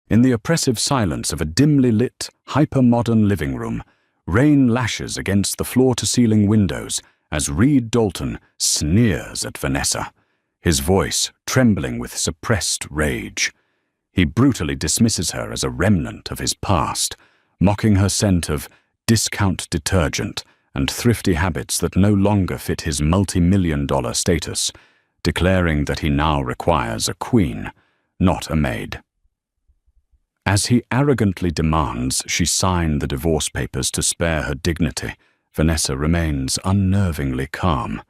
In the oppressive silence of a dimly lit, hyper-modern living room, rain lashes against the floor-to-ceiling windows as Reed Dalton sneers at Vanessa, his voice trembling with suppressed rage. He brutally dismisses her as a remnant of his past, mocking her scent of discount detergent and thrifty habits that no longer fit his multi-million-dollar status, declaring that he now requires a queen, not a maid. As he arrogantly demands she sign the divorce papers to spare her dignity, Vanessa remains unnervingly calm.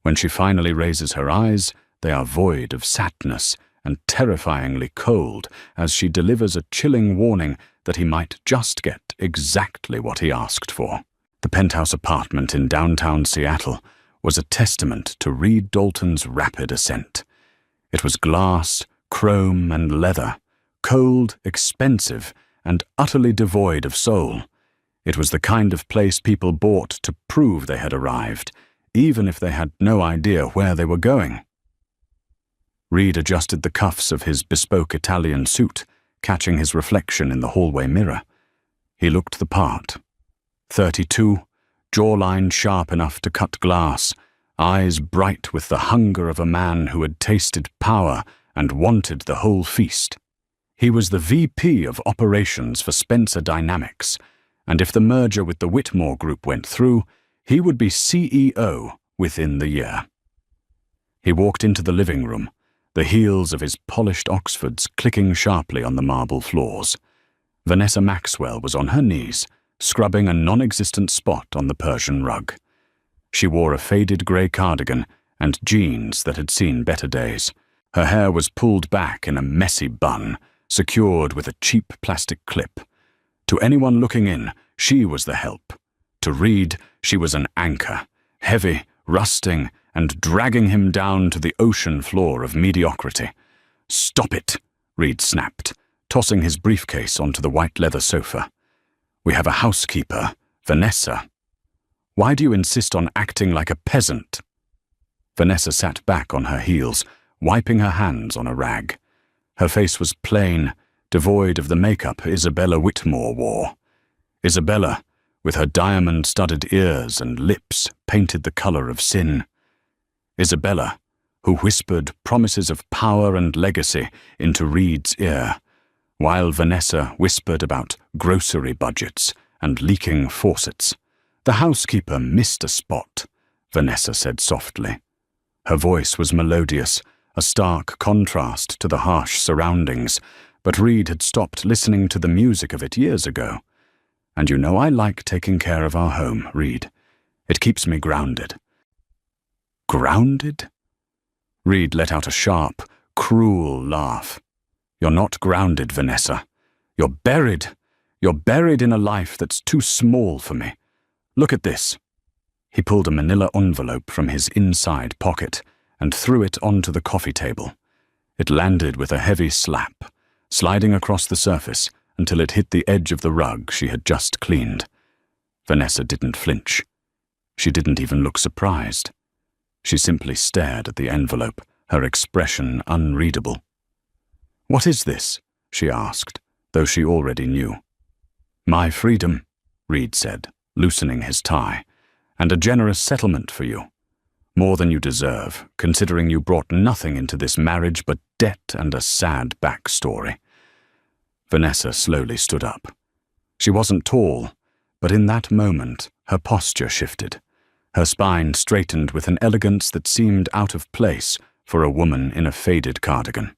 When she finally raises her eyes, they are void of sadness and terrifyingly cold as she delivers a chilling warning that he might just get exactly what he asked for. The penthouse apartment in downtown Seattle was a testament to Reed Dalton's rapid ascent. It was glass, chrome, and leather, cold, expensive, and utterly devoid of soul. It was the kind of place people bought to prove they had arrived, even if they had no idea where they were going. Reed adjusted the cuffs of his bespoke Italian suit, catching his reflection in the hallway mirror. He looked the part. 32, jawline sharp enough to cut glass, eyes bright with the hunger of a man who had tasted power and wanted the whole feast. He was the VP of operations for Spencer Dynamics, and if the merger with the Whitmore Group went through, he would be CEO within the year. He walked into the living room, the heels of his polished Oxfords clicking sharply on the marble floors. Vanessa Maxwell was on her knees, scrubbing a non-existent spot on the Persian rug. She wore a faded grey cardigan and jeans that had seen better days. Her hair was pulled back in a messy bun, secured with a cheap plastic clip. To anyone looking in, she was the help. To Reed, she was an anchor, heavy, rusting, and dragging him down to the ocean floor of mediocrity. "Stop it," Reed snapped, tossing his briefcase onto the white leather sofa. "We have a housekeeper, Vanessa. Why do you insist on acting like a peasant?" Vanessa sat back on her heels, wiping her hands on a rag. Her face was plain, devoid of the makeup Isabella Whitmore wore. Isabella, with her diamond-studded ears and lips painted the color of sin. Isabella, who whispered promises of power and legacy into Reed's ear, while Vanessa whispered about grocery budgets and leaking faucets. "The housekeeper missed a spot," Vanessa said softly. Her voice was melodious, a stark contrast to the harsh surroundings, but Reed had stopped listening to the music of it years ago. "And you know I like taking care of our home, Reed. It keeps me grounded." "Grounded?" Reed let out a sharp, cruel laugh. "You're not grounded, Vanessa. You're buried. You're buried in a life that's too small for me. Look at this." He pulled a manila envelope from his inside pocket and threw it onto the coffee table. It landed with a heavy slap, sliding across the surface until it hit the edge of the rug she had just cleaned. Vanessa didn't flinch. She didn't even look surprised. She simply stared at the envelope, her expression unreadable. "What is this?" she asked, though she already knew. "My freedom," Reed said, loosening his tie, "and a generous settlement for you. More than you deserve, considering you brought nothing into this marriage but debt and a sad backstory." Vanessa slowly stood up. She wasn't tall, but in that moment her posture shifted. Her spine straightened with an elegance that seemed out of place for a woman in a faded cardigan.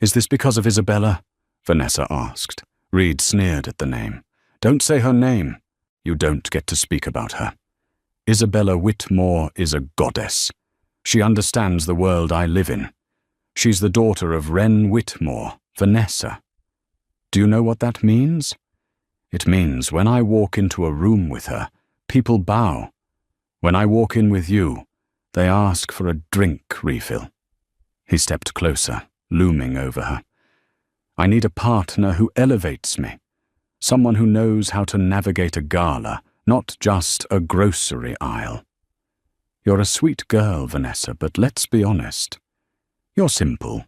"Is this because of Isabella?" Vanessa asked. Reed sneered at the name. "Don't say her name. You don't get to speak about her. Isabella Whitmore is a goddess. She understands the world I live in. She's the daughter of Wren Whitmore, Vanessa. Do you know what that means? It means when I walk into a room with her, people bow. When I walk in with you, they ask for a drink refill." He stepped closer, looming over her. "I need a partner who elevates me, someone who knows how to navigate a gala, not just a grocery aisle. You're a sweet girl, Vanessa, but let's be honest. You're simple.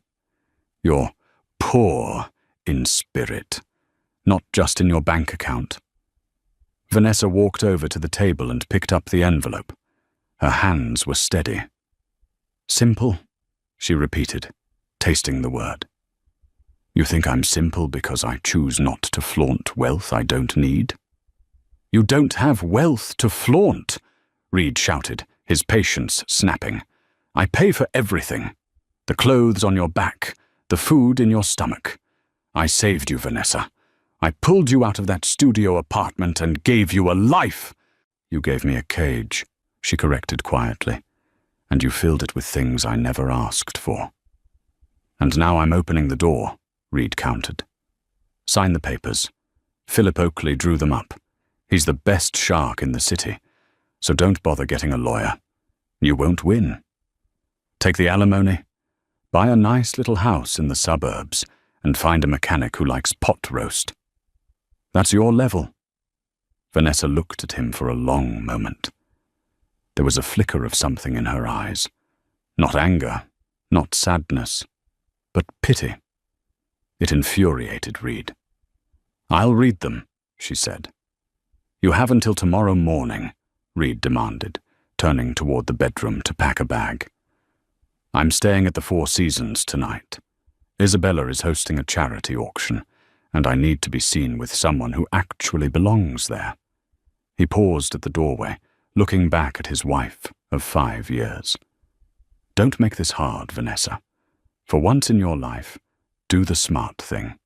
You're poor in spirit, not just in your bank account. Vanessa walked over to the table and picked up the envelope. Her hands were steady. Simple, she repeated, tasting the word. You think I'm simple because I choose not to flaunt wealth I don't need? You don't have wealth to flaunt, Reed shouted, his patience snapping. I pay for everything. The clothes on your back, the food in your stomach. I saved you, Vanessa. I pulled you out of that studio apartment and gave you a life. You gave me a cage, she corrected quietly, and you filled it with things I never asked for. And now I'm opening the door, Reed countered. Sign the papers. Philip Oakley drew them up. He's the best shark in the city, so don't bother getting a lawyer. You won't win. Take the alimony, buy a nice little house in the suburbs, and find a mechanic who likes pot roast. That's your level. Vanessa looked at him for a long moment. There was a flicker of something in her eyes. Not anger, not sadness, but pity. It infuriated Reed. I'll read them, she said. You have until tomorrow morning, Reed demanded, turning toward the bedroom to pack a bag. I'm staying at the Four Seasons tonight. Isabella is hosting a charity auction, and I need to be seen with someone who actually belongs there. He paused at the doorway, looking back at his wife of 5 years. Don't make this hard, Vanessa. For once in your life, do the smart thing.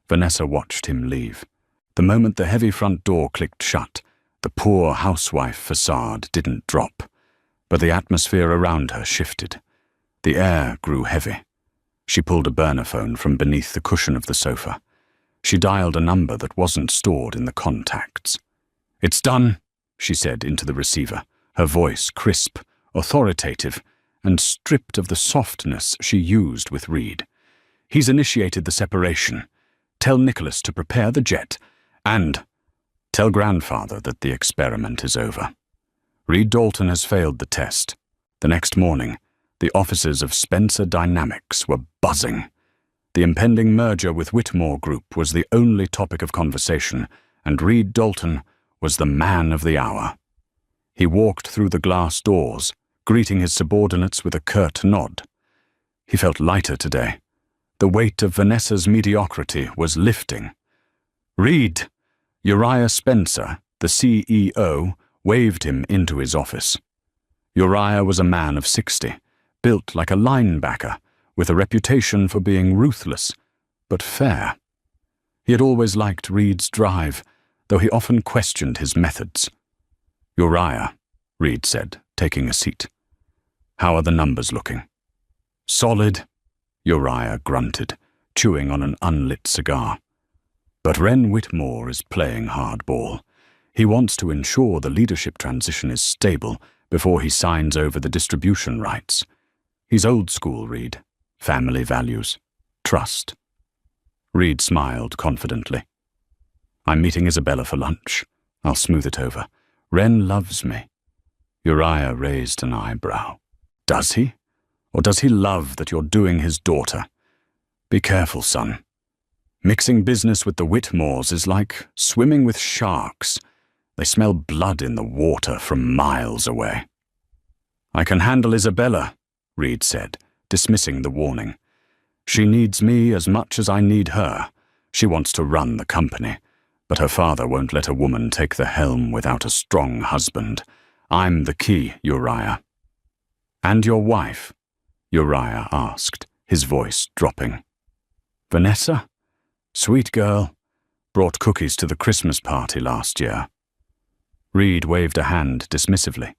Vanessa watched him leave. The moment the heavy front door clicked shut, the poor housewife facade didn't drop, but the atmosphere around her shifted. The air grew heavy. She pulled a burner phone from beneath the cushion of the sofa. She dialed a number that wasn't stored in the contacts. It's done, she said into the receiver, her voice crisp, authoritative, and stripped of the softness she used with Reed. He's initiated the separation. Tell Nicholas to prepare the jet, and tell grandfather that the experiment is over. Reed Dalton has failed the test. The next morning, the offices of Spencer Dynamics were buzzing. The impending merger with Whitmore Group was the only topic of conversation, and Reed Dalton was the man of the hour. He walked through the glass doors, greeting his subordinates with a curt nod. He felt lighter today. The weight of Vanessa's mediocrity was lifting. Reed! Uriah Spencer, the CEO, waved him into his office. Uriah was a man of 60, built like a linebacker, with a reputation for being ruthless, but fair. He had always liked Reed's drive, though he often questioned his methods. Uriah, Reed said, taking a seat. How are the numbers looking? Solid, Uriah grunted, chewing on an unlit cigar. But Ren Whitmore is playing hardball. He wants to ensure the leadership transition is stable before he signs over the distribution rights. He's old school, Reed. Family values. Trust. Reed smiled confidently. I'm meeting Isabella for lunch. I'll smooth it over. Ren loves me. Uriah raised an eyebrow. Does he? Or does he love that you're doing his daughter? Be careful, son. Mixing business with the Whitmores is like swimming with sharks. They smell blood in the water from miles away. I can handle Isabella, Reed said, dismissing the warning. She needs me as much as I need her. She wants to run the company, but her father won't let a woman take the helm without a strong husband. I'm the key, Uriah. And your wife? Uriah asked, his voice dropping. Vanessa? Sweet girl. Brought cookies to the Christmas party last year. Reed waved a hand dismissively.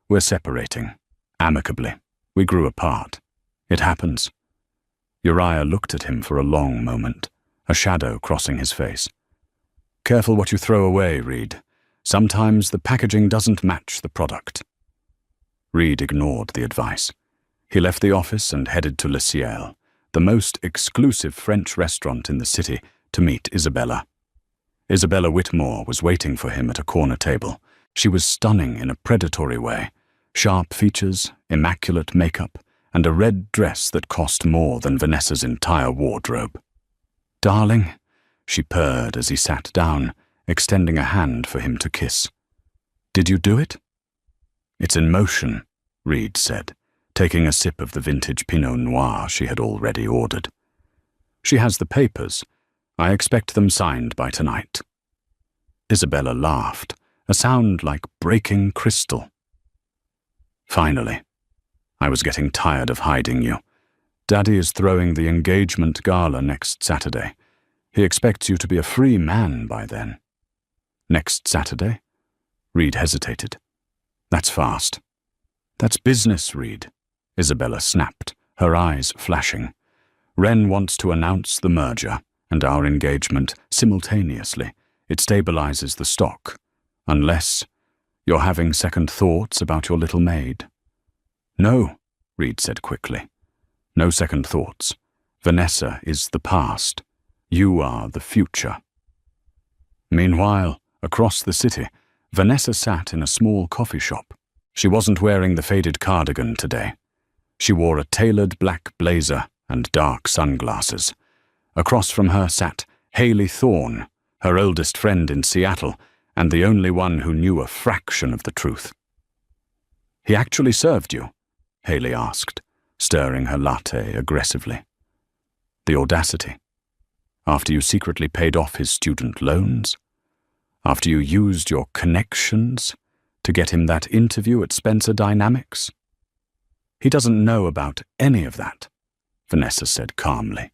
We're separating. Amicably. We grew apart. It happens. Uriah looked at him for a long moment, a shadow crossing his face. Careful what you throw away, Reed. Sometimes the packaging doesn't match the product. Reed ignored the advice. He left the office and headed to Le Ciel, the most exclusive French restaurant in the city, to meet Isabella. Isabella Whitmore was waiting for him at a corner table. She was stunning in a predatory way. Sharp features, immaculate makeup, and a red dress that cost more than Vanessa's entire wardrobe. darling," she purred as he sat down, extending a hand for him to kiss. "Did you do it?" "It's in motion," Reed said, taking a sip of the vintage Pinot Noir she had already ordered. "She has the papers. I expect them signed by tonight." Isabella laughed, a sound like breaking crystal. "Finally. I was getting tired of hiding you. Daddy is throwing the engagement gala next Saturday. He expects you to be a free man by then." "Next Saturday?" Reed hesitated. "That's fast." "That's business, Reed," Isabella snapped, her eyes flashing. "Ren wants to announce the merger and our engagement simultaneously. It stabilizes the stock. Unless you're having second thoughts about your little maid." "No," Reed said quickly. "No second thoughts. Vanessa is the past. You are the future." Meanwhile, across the city, Vanessa sat in a small coffee shop. She wasn't wearing the faded cardigan today. She wore a tailored black blazer and dark sunglasses. Across from her sat Haley Thorne, her oldest friend in Seattle, and the only one who knew a fraction of the truth. "He actually served you?" Haley asked, stirring her latte aggressively. "The audacity. After you secretly paid off his student loans? After you used your connections to get him that interview at Spencer Dynamics?" "He doesn't know about any of that," Vanessa said calmly.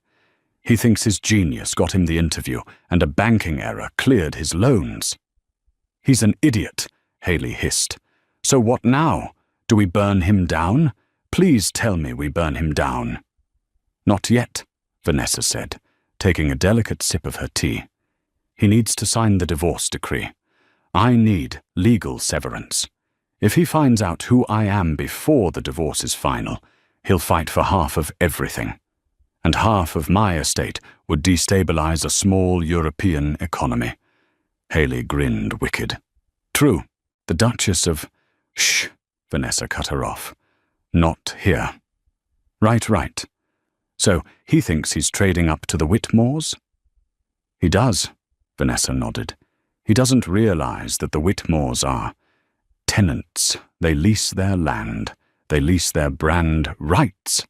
"He thinks his genius got him the interview and a banking error cleared his loans." "He's an idiot," Haley hissed. "So what now? Do we burn him down? Please tell me we burn him down." "Not yet," Vanessa said, taking a delicate sip of her tea. "He needs to sign the divorce decree. I need legal severance. If he finds out who I am before the divorce is final, he'll fight for half of everything. And half of my estate would destabilize a small European economy." Haley grinned wicked. "True, the Duchess of—" "Shh," Vanessa cut her off. "Not here." Right. So he thinks he's trading up to the Whitmores?" "He does," Vanessa nodded. "He doesn't realize that the Whitmores are tenants. They lease their land. They lease their brand rights."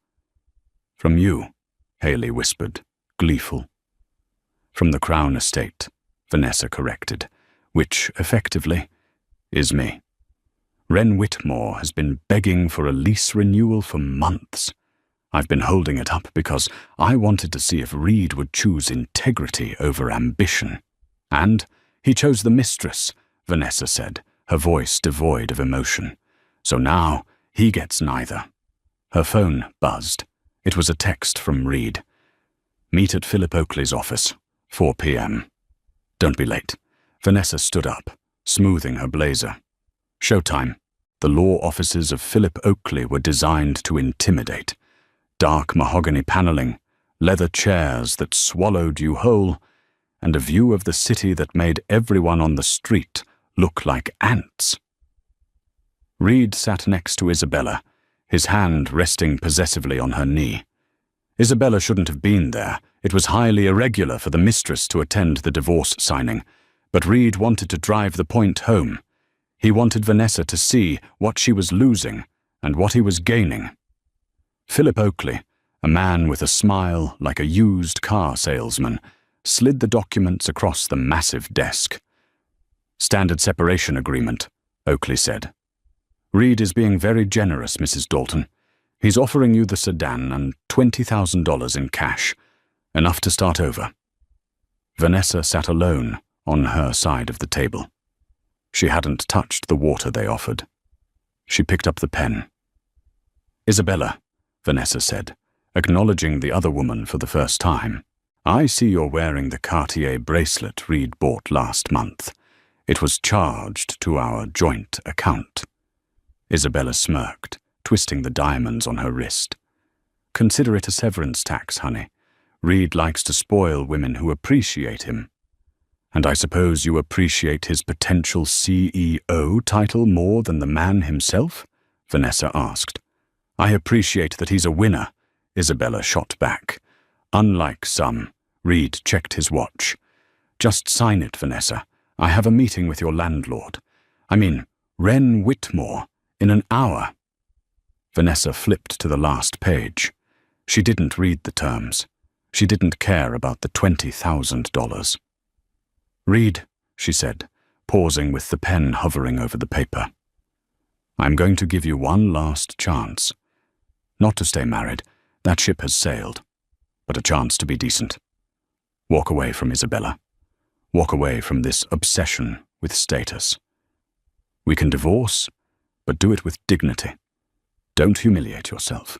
"From you," Haley whispered, gleeful. "From the Crown Estate," Vanessa corrected, "which, effectively, is me. Ren Whitmore has been begging for a lease renewal for months. I've been holding it up because I wanted to see if Reed would choose integrity over ambition. And he chose the mistress," Vanessa said, her voice devoid of emotion. "So now he gets neither." Her phone buzzed. It was a text from Reed. "Meet at Philip Oakley's office, 4 p.m. Don't be late." Vanessa stood up, smoothing her blazer. Showtime. The law offices of Philip Oakley were designed to intimidate. Dark mahogany paneling, leather chairs that swallowed you whole, and a view of the city that made everyone on the street look like ants. Reed sat next to Isabella, his hand resting possessively on her knee. Isabella shouldn't have been there. It was highly irregular for the mistress to attend the divorce signing, but Reed wanted to drive the point home. He wanted Vanessa to see what she was losing and what he was gaining. Philip Oakley, a man with a smile like a used car salesman, slid the documents across the massive desk. "Standard separation agreement," Oakley said. "Reed is being very generous, Mrs. Dalton. He's offering you the sedan and $20,000 in cash, enough to start over." Vanessa sat alone on her side of the table. She hadn't touched the water they offered. She picked up the pen. "Isabella," Vanessa said, acknowledging the other woman for the first time, "I see you're wearing the Cartier bracelet Reed bought last month. It was charged to our joint account." Isabella smirked, twisting the diamonds on her wrist. "Consider it a severance tax, honey. Reed likes to spoil women who appreciate him." "And I suppose you appreciate his potential CEO title more than the man himself?" Vanessa asked. "I appreciate that he's a winner," Isabella shot back. "Unlike some, Reed checked his watch. "Just sign it, Vanessa. I have a meeting with your landlord. I mean, Wren Whitmore, in an hour." Vanessa flipped to the last page. She didn't read the terms. She didn't care about the $20,000. "Read," she said, pausing with the pen hovering over the paper. "I'm going to give you one last chance. Not to stay married, that ship has sailed, but a chance to be decent. Walk away from Isabella. Walk away from this obsession with status. We can divorce, but do it with dignity. Don't humiliate yourself."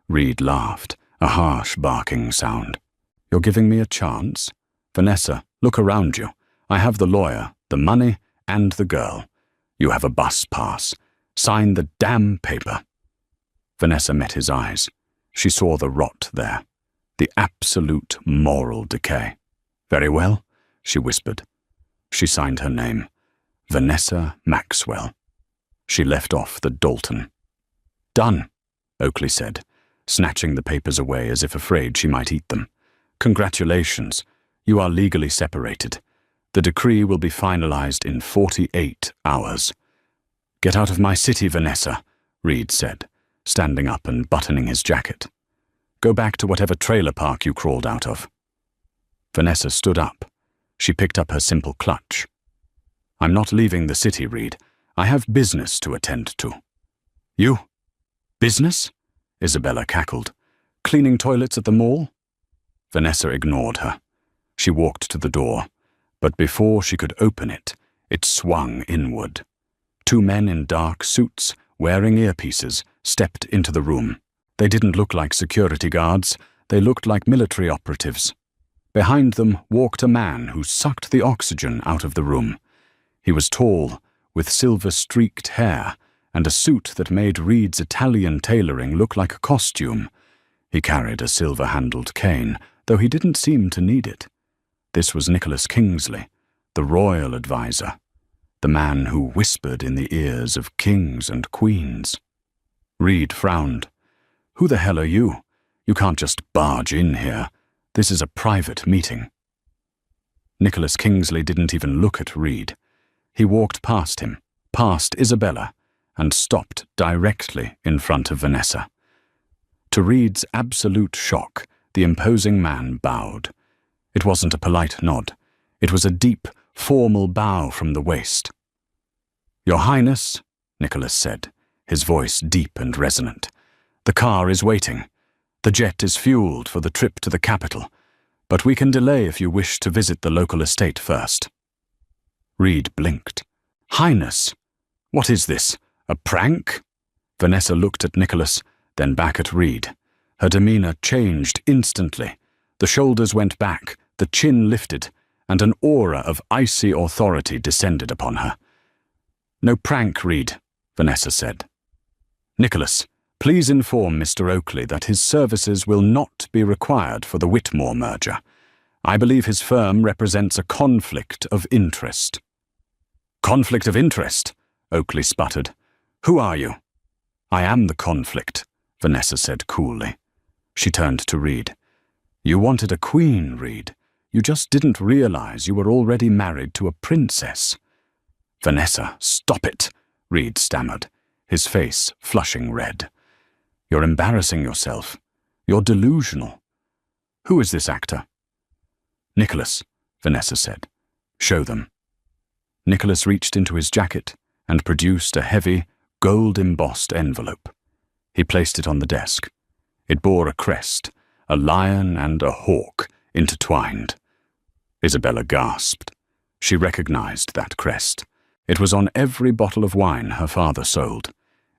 Reed laughed, a harsh barking sound. "You're giving me a chance? Vanessa, look around you. I have the lawyer, the money, and the girl. You have a bus pass. Sign the damn paper." Vanessa met his eyes. She saw the rot there, the absolute moral decay. "Very well," she whispered. She signed her name, Vanessa Maxwell. She left off the Dalton. "Done," Oakley said, snatching the papers away as if afraid she might eat them. "Congratulations. You are legally separated. The decree will be finalized in 48 hours. "Get out of my city, Vanessa," Reed said, standing up and buttoning his jacket. "Go back to whatever trailer park you crawled out of." Vanessa stood up. She picked up her simple clutch. "I'm not leaving the city, Reed. I have business to attend to." "You? Business?" Isabella cackled. "Cleaning toilets at the mall?" Vanessa ignored her. She walked to the door, but before she could open it, it swung inward. Two men in dark suits, wearing earpieces, stepped into the room. They didn't look like security guards. They looked like military operatives. Behind them walked a man who sucked the oxygen out of the room. He was tall, with silver-streaked hair, and a suit that made Reed's Italian tailoring look like a costume. He carried a silver-handled cane, though he didn't seem to need it. This was Nicholas Kingsley, the royal advisor, the man who whispered in the ears of kings and queens. Reed frowned. "Who the hell are you? You can't just barge in here. This is a private meeting." Nicholas Kingsley didn't even look at Reed. He walked past him, past Isabella, and stopped directly in front of Vanessa. To Reed's absolute shock, the imposing man bowed. It wasn't a polite nod. It was a deep, formal bow from the waist. "Your Highness," Nicholas said, his voice deep and resonant, "the car is waiting. The jet is fueled for the trip to the capital, but we can delay if you wish to visit the local estate first." Reed blinked. "Highness, what is this? A prank?" Vanessa looked at Nicholas, then back at Reed. Her demeanor changed instantly. The shoulders went back, the chin lifted, and an aura of icy authority descended upon her. "No prank, Reed," Vanessa said. "Nicholas, please inform Mr. Oakley that his services will not be required for the Whitmore merger. I believe his firm represents a conflict of interest." "Conflict of interest?" Oakley sputtered. "Who are you?" "I am the conflict," Vanessa said coolly. She turned to Reed. "You wanted a queen, Reed. You just didn't realize you were already married to a princess." "Vanessa, stop it," Reed stammered, his face flushing red. "You're embarrassing yourself. You're delusional. Who is this actor?" "Nicholas," Vanessa said. "Show them." Nicholas reached into his jacket and produced a heavy, gold-embossed envelope. He placed it on the desk. It bore a crest, a lion and a hawk intertwined. Isabella gasped. She recognized that crest. It was on every bottle of wine her father sold.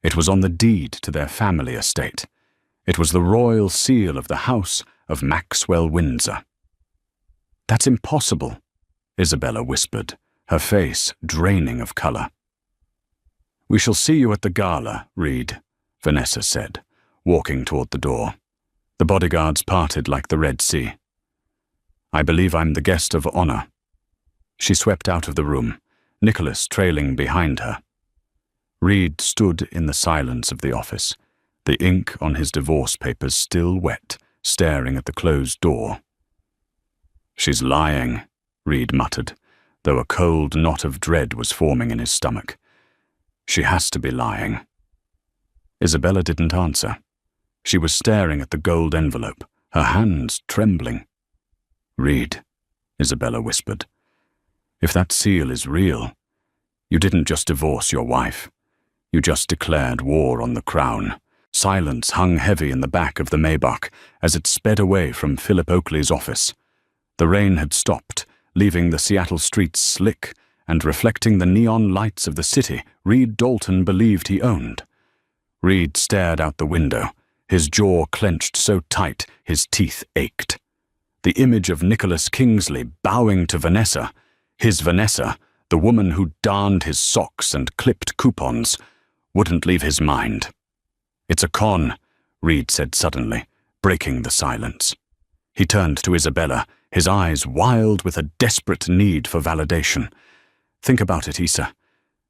It was on the deed to their family estate. It was the royal seal of the House of Maxwell Windsor. "That's impossible," Isabella whispered, her face draining of color. "We shall see you at the gala, Reed," Vanessa said, walking toward the door. The bodyguards parted like the Red Sea. "I believe I'm the guest of honor." She swept out of the room, Nicholas trailing behind her. Reed stood in the silence of the office, the ink on his divorce papers still wet, staring at the closed door. She's lying, Reed muttered, though a cold knot of dread was forming in his stomach. She has to be lying. Isabella didn't answer. She was staring at the gold envelope, her hands trembling. Reed, Isabella whispered, if that seal is real, you didn't just divorce your wife. You just declared war on the crown. Silence hung heavy in the back of the Maybach as it sped away from Philip Oakley's office. The rain had stopped, leaving the Seattle streets slick and reflecting the neon lights of the city Reed Dalton believed he owned. Reed stared out the window, his jaw clenched so tight his teeth ached. The image of Nicholas Kingsley bowing to Vanessa, his Vanessa, the woman who darned his socks and clipped coupons, wouldn't leave his mind. It's a con, Reed said suddenly, breaking the silence. He turned to Isabella, his eyes wild with a desperate need for validation. Think about it, Issa.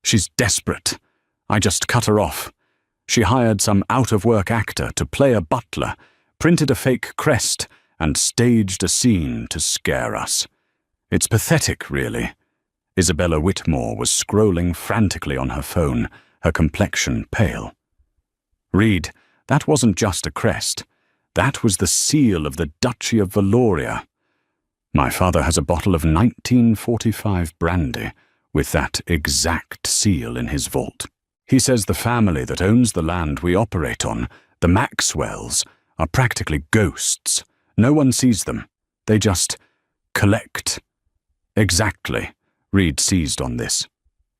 She's desperate. I just cut her off. She hired some out-of-work actor to play a butler, printed a fake crest, and staged a scene to scare us. It's pathetic, really. Isabella Whitmore was scrolling frantically on her phone, her complexion pale. Reed, that wasn't just a crest. That was the seal of the Duchy of Valoria. My father has a bottle of 1945 brandy with that exact seal in his vault. He says the family that owns the land we operate on, the Maxwells, are practically ghosts. No one sees them. They just collect. Exactly. Reed seized on this.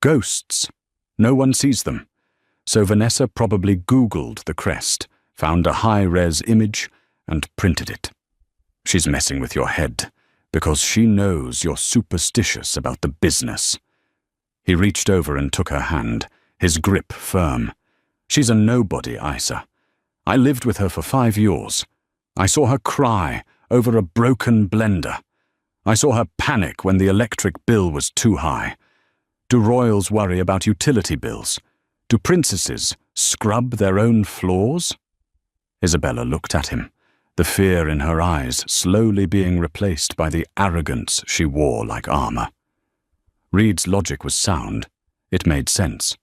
Ghosts. No one sees them. So Vanessa probably Googled the crest, found a high-res image, and printed it. She's messing with your head, because she knows you're superstitious about the business. He reached over and took her hand, his grip firm. She's a nobody, Isa. I lived with her for 5 years. I saw her cry over a broken blender. I saw her panic when the electric bill was too high. Do royals worry about utility bills? Do princesses scrub their own floors? Isabella looked at him, the fear in her eyes slowly being replaced by the arrogance she wore like armor. Reed's logic was sound. It made sense.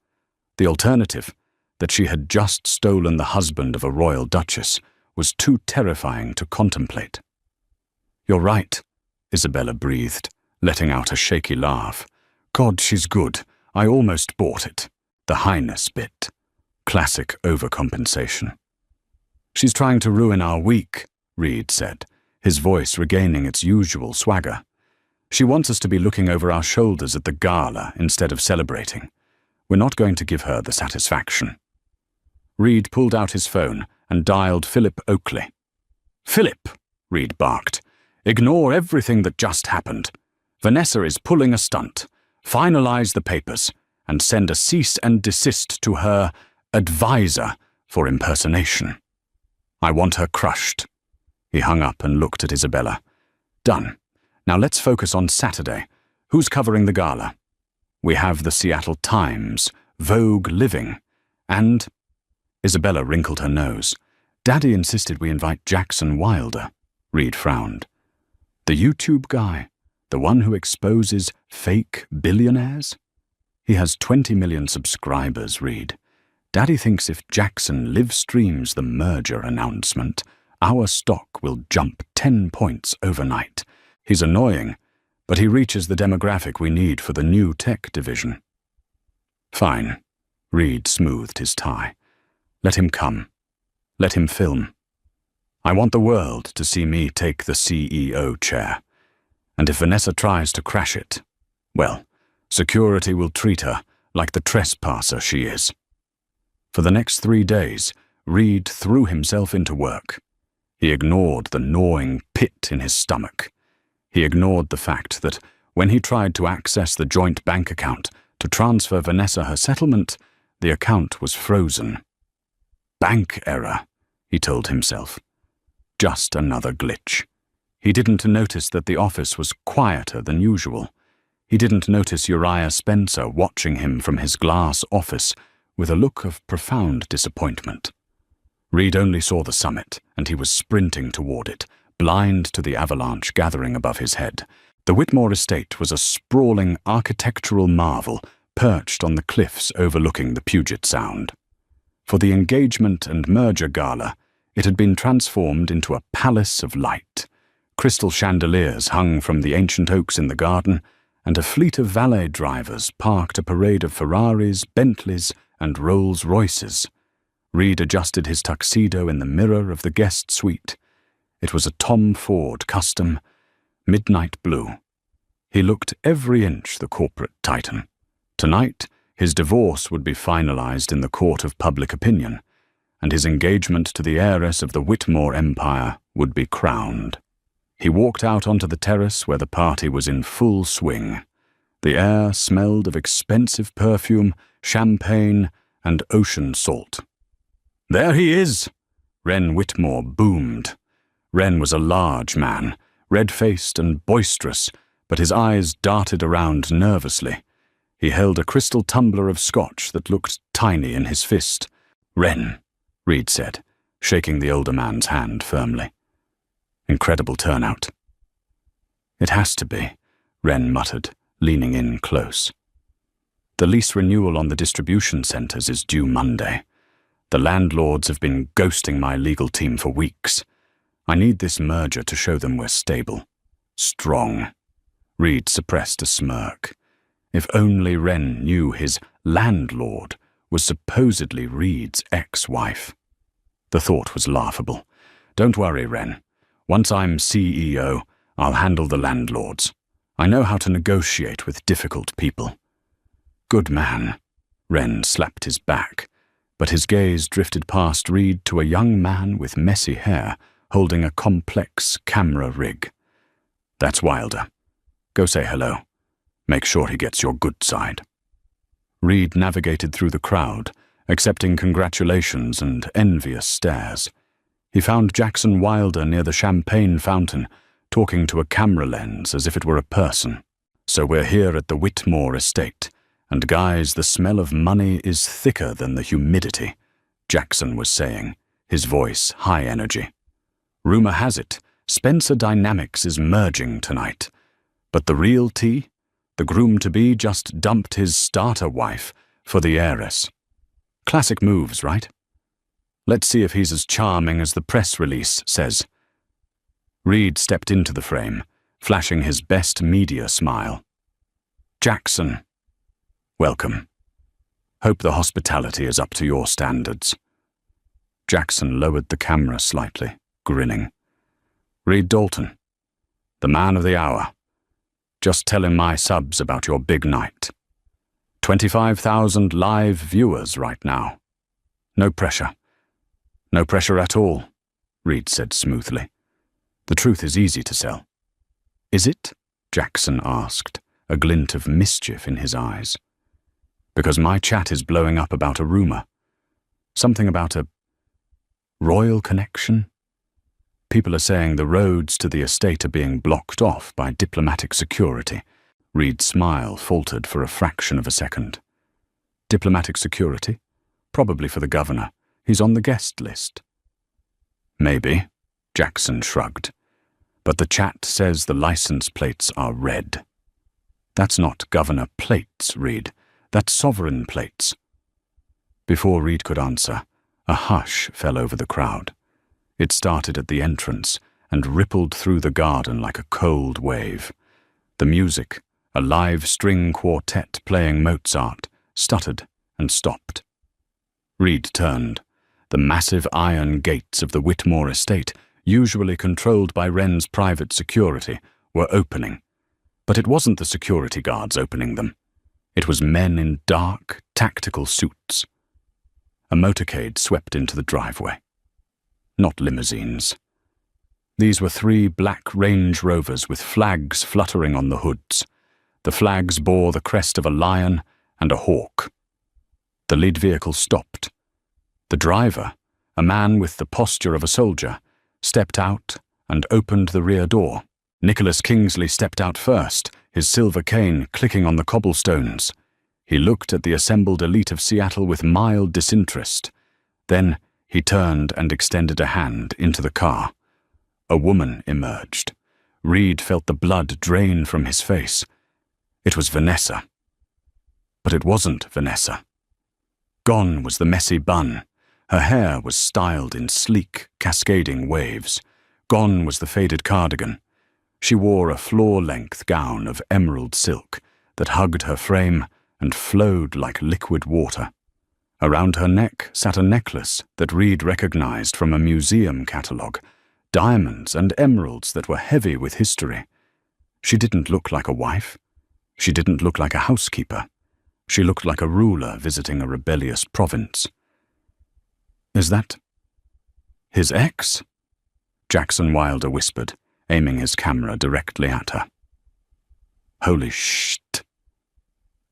The alternative, that she had just stolen the husband of a royal duchess, was too terrifying to contemplate. You're right, Isabella breathed, letting out a shaky laugh. God, she's good. I almost bought it. The highness bit. Classic overcompensation. She's trying to ruin our week, Reed said, his voice regaining its usual swagger. She wants us to be looking over our shoulders at the gala instead of celebrating. We're not going to give her the satisfaction. Reed pulled out his phone and dialed Philip Oakley. Philip, Reed barked. Ignore everything that just happened. Vanessa is pulling a stunt. Finalize the papers and send a cease and desist to her advisor for impersonation. I want her crushed. He hung up and looked at Isabella. Done. Now let's focus on Saturday. Who's covering the gala? We have the Seattle Times, Vogue Living, and... Isabella wrinkled her nose. Daddy insisted we invite Jackson Wilder. Reed frowned. The YouTube guy, the one who exposes fake billionaires? He has 20 million subscribers, Reed. Daddy thinks if Jackson live streams the merger announcement, our stock will jump 10 points overnight. He's annoying, but he reaches the demographic we need for the new tech division. Fine. Reed smoothed his tie. Let him come. Let him film. I want the world to see me take the CEO chair. And if Vanessa tries to crash it, well, security will treat her like the trespasser she is. For the next 3 days, Reed threw himself into work. He ignored the gnawing pit in his stomach. He ignored the fact that when he tried to access the joint bank account to transfer Vanessa her settlement, the account was frozen. Bank error, he told himself. Just another glitch. He didn't notice that the office was quieter than usual. He didn't notice Uriah Spencer watching him from his glass office with a look of profound disappointment. Reed only saw the summit, and he was sprinting toward it, blind to the avalanche gathering above his head. The Whitmore estate was a sprawling architectural marvel perched on the cliffs overlooking the Puget Sound. For the engagement and merger gala, it had been transformed into a palace of light. Crystal chandeliers hung from the ancient oaks in the garden, and a fleet of valet drivers parked a parade of Ferraris, Bentleys, and Rolls-Royces. Reed adjusted his tuxedo in the mirror of the guest suite. It was a Tom Ford custom, midnight blue. He looked every inch the corporate titan. Tonight, his divorce would be finalized in the court of public opinion, and his engagement to the heiress of the Whitmore empire would be crowned. He walked out onto the terrace where the party was in full swing. The air smelled of expensive perfume, champagne, and ocean salt. "There he is!" Wren Whitmore boomed. Wren was a large man, red-faced and boisterous, but his eyes darted around nervously. He held a crystal tumbler of scotch that looked tiny in his fist. "Wren," Reed said, shaking the older man's hand firmly. "Incredible turnout." "It has to be," Wren muttered, leaning in close. "The lease renewal on the distribution centers is due Monday. The landlords have been ghosting my legal team for weeks. I need this merger to show them we're stable. Strong." Reed suppressed a smirk. If only Wren knew his landlord was supposedly Reed's ex-wife. The thought was laughable. "Don't worry, Wren. Once I'm CEO, I'll handle the landlords. I know how to negotiate with difficult people." "Good man." Wren slapped his back, but his gaze drifted past Reed to a young man with messy hair holding a complex camera rig. "That's Wilder. Go say hello. Make sure he gets your good side." Reed navigated through the crowd, accepting congratulations and envious stares. He found Jackson Wilder near the champagne fountain, talking to a camera lens as if it were a person. "So we're here at the Whitmore estate, and guys, the smell of money is thicker than the humidity," Jackson was saying, his voice high energy. "Rumor has it, Spencer Dynamics is merging tonight. But the real tea? The groom-to-be just dumped his starter wife for the heiress. Classic moves, right? Let's see if he's as charming as the press release says." Reed stepped into the frame, flashing his best media smile. "Jackson, welcome. Hope the hospitality is up to your standards." Jackson lowered the camera slightly, grinning. "Reed Dalton, the man of the hour. Just tell him my subs about your big night. 25,000 live viewers right now. No pressure. No pressure at all," Reed said smoothly. "The truth is easy to sell." "Is it?" Jackson asked, a glint of mischief in his eyes. "Because my chat is blowing up about a rumor. Something about a royal connection. People are saying the roads to the estate are being blocked off by diplomatic security." Reed's smile faltered for a fraction of a second. "Diplomatic security? Probably for the governor. He's on the guest list." "Maybe," Jackson shrugged. "But the chat says the license plates are red." "That's not governor plates, Reed. That's sovereign plates." Before Reed could answer, a hush fell over the crowd. It started at the entrance and rippled through the garden like a cold wave. The music, a live string quartet playing Mozart, stuttered and stopped. Reed turned. The massive iron gates of the Whitmore estate, usually controlled by Wren's private security, were opening. But it wasn't the security guards opening them. It was men in dark, tactical suits. A motorcade swept into the driveway. Not limousines. These were 3 black Range Rovers with flags fluttering on the hoods. The flags bore the crest of a lion and a hawk. The lead vehicle stopped. The driver, a man with the posture of a soldier, stepped out and opened the rear door. Nicholas Kingsley stepped out first, his silver cane clicking on the cobblestones. He looked at the assembled elite of Seattle with mild disinterest. Then he turned and extended a hand into the car. A woman emerged. Reed felt the blood drain from his face. It was Vanessa. But it wasn't Vanessa. Gone was the messy bun. Her hair was styled in sleek, cascading waves. Gone was the faded cardigan. She wore a floor-length gown of emerald silk that hugged her frame and flowed like liquid water. Around her neck sat a necklace that Reed recognized from a museum catalogue, diamonds and emeralds that were heavy with history. She didn't look like a wife. She didn't look like a housekeeper. She looked like a ruler visiting a rebellious province. Is that his ex? Jackson Wilder whispered, aiming his camera directly at her. Holy shit.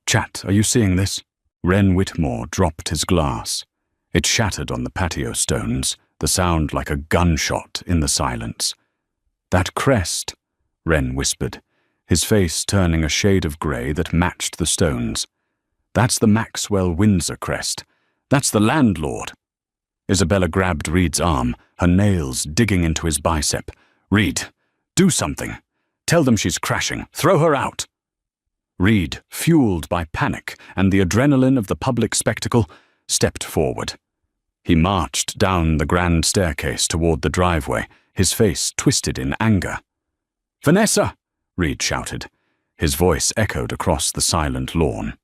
Chat, are you seeing this? Wren Whitmore dropped his glass. It shattered on the patio stones, the sound like a gunshot in the silence. That crest, Wren whispered, his face turning a shade of grey that matched the stones. That's the Maxwell Windsor crest. That's the landlord. Isabella grabbed Reed's arm, her nails digging into his bicep. Reed, do something. Tell them she's crashing. Throw her out. Reed, fueled by panic and the adrenaline of the public spectacle, stepped forward. He marched down the grand staircase toward the driveway, his face twisted in anger. Vanessa! Reed shouted. His voice echoed across the silent lawn.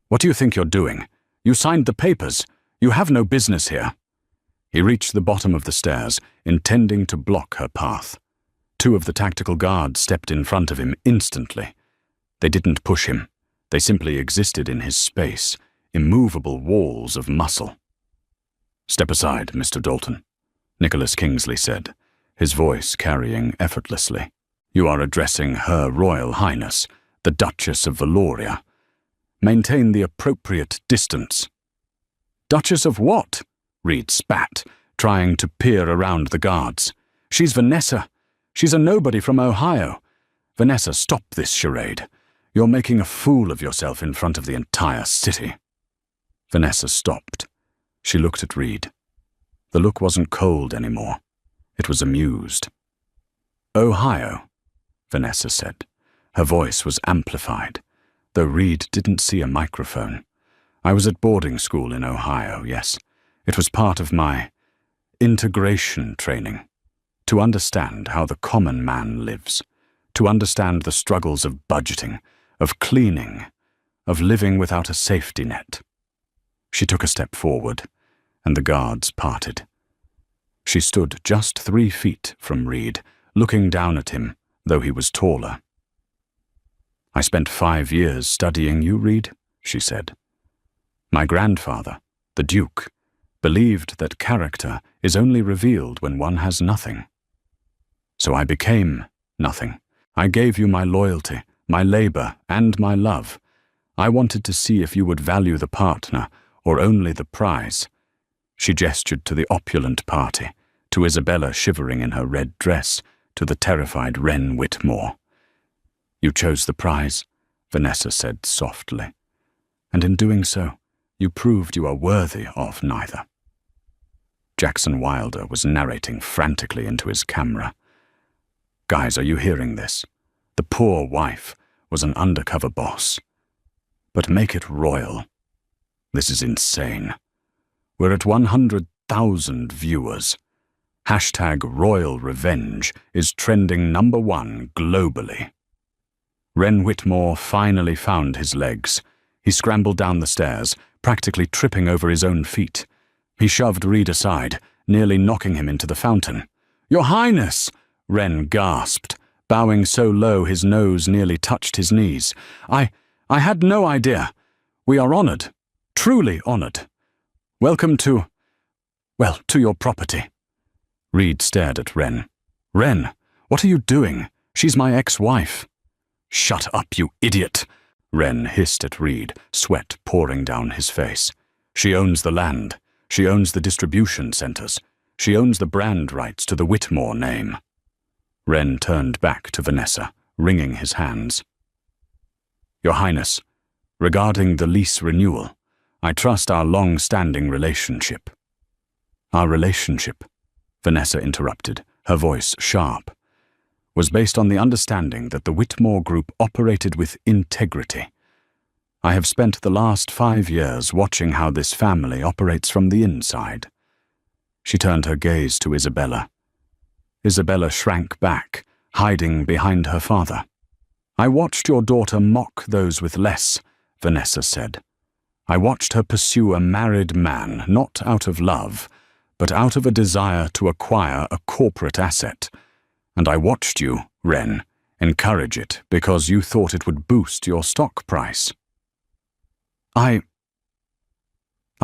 What do you think you're doing? You signed the papers. You have no business here. He reached the bottom of the stairs, intending to block her path. Two of the tactical guards stepped in front of him instantly. They didn't push him. They simply existed in his space, immovable walls of muscle. Step aside, Mr. Dalton, Nicholas Kingsley said, his voice carrying effortlessly. You are addressing Her Royal Highness, the Duchess of Valoria. Maintain the appropriate distance. Duchess of what? Reed spat, trying to peer around the guards. She's Vanessa. She's a nobody from Ohio. Vanessa, stop this charade. You're making a fool of yourself in front of the entire city. Vanessa stopped. She looked at Reed. The look wasn't cold anymore. It was amused. Ohio, Vanessa said. Her voice was amplified, though Reed didn't see a microphone. I was at boarding school in Ohio, yes. It was part of my integration training, to understand how the common man lives, to understand the struggles of budgeting, of cleaning, of living without a safety net. She took a step forward, and the guards parted. She stood just 3 feet from Reed, looking down at him, though he was taller. I spent 5 years studying you, Reed, she said. My grandfather, the Duke, believed that character is only revealed when one has nothing. So I became nothing. I gave you my loyalty, my labor, and my love. I wanted to see if you would value the partner or only the prize. She gestured to the opulent party, to Isabella shivering in her red dress, to the terrified Wren Whitmore. You chose the prize, Vanessa said softly, and in doing so, you proved you are worthy of neither. Jackson Wilder was narrating frantically into his camera. Guys, are you hearing this? The poor wife was an undercover boss. But make it royal. This is insane. We're at 100,000 viewers. #Royal Revenge is trending #1 globally. Wren Whitmore finally found his legs. He scrambled down the stairs, practically tripping over his own feet. He shoved Reed aside, nearly knocking him into the fountain. Your Highness! Wren gasped, bowing so low his nose nearly touched his knees. I had no idea. We are honored, truly honored. Welcome to your property. Reed stared at Wren. Wren, what are you doing? She's my ex-wife. Shut up, you idiot! Wren hissed at Reed, sweat pouring down his face. She owns the land. She owns the distribution centers. She owns the brand rights to the Whitmore name. Wren turned back to Vanessa, wringing his hands. Your Highness, regarding the lease renewal, I trust our long-standing relationship. Our relationship, Vanessa interrupted, her voice sharp, was based on the understanding that the Whitmore Group operated with integrity. I have spent the last 5 years watching how this family operates from the inside. She turned her gaze to Isabella. Isabella shrank back, hiding behind her father. I watched your daughter mock those with less, Vanessa said. I watched her pursue a married man, not out of love, but out of a desire to acquire a corporate asset. And I watched you, Wren, encourage it because you thought it would boost your stock price. I